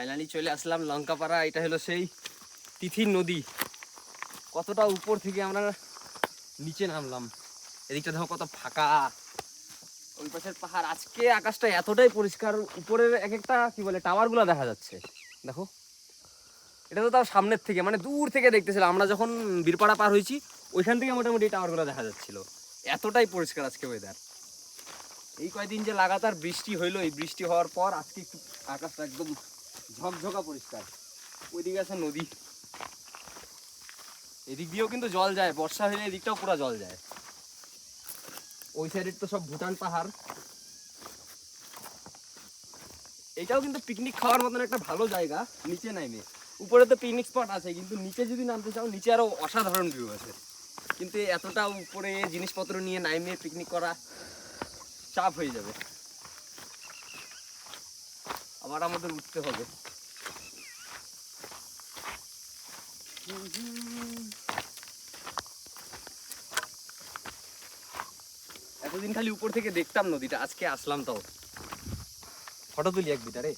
Finally চলে আসলাম লঙ্কাপাড়া। এটা হলো সেই তিথির নদী। কতটা উপর থেকে আমরা নিচে নামলাম। এদিকটা দেখো কত ফাঁকা, ওই পাশের পাহাড়। আজকে আকাশটা এতটাই পরিষ্কার, উপরের এক একটা কি বলে টাওয়ারগুলো দেখা যাচ্ছে। দেখো, এটা তো তাও সামনের থেকে, মানে দূর থেকে দেখতেছিলাম। আমরা যখন বীরপাড়া পার হয়েছি ওইখান থেকে মোটামুটি টাওয়ারগুলো দেখা যাচ্ছিল। এতটাই পরিষ্কার আজকে ওয়েদার। এই কয়দিন যে লাগাতার বৃষ্টি হইলো, এই বৃষ্টি হওয়ার পর আজকে একটু আকাশটা একদম ঝকঝকা পরিষ্কার। ওইদিকে আছে নদী, এদিক দিয়েও কিন্তু জল যায়। বর্ষা হলে এদিকটাও পুরো জল যায়। ওই সাইডের তো সব ভুটান পাহাড়। এটাও কিন্তু পিকনিক খাওয়ার মতন একটা ভালো জায়গা। নিচে নামে, উপরে তো পিকনিক স্পট আছে, কিন্তু নিচে যদি নামতে চাও নিচে আরো অসাধারণ ভিউ আছে। কিন্তু এতটা উপরে জিনিসপত্র নিয়ে নামে পিকনিক করা চাপ হয়ে যাবে। আবার আমাদের উঠতে হবে। এতদিন খালি উপর থেকে দেখতাম নদীটা, আজকে আসলাম। তাও ফটো তুলি এক দুটা রে।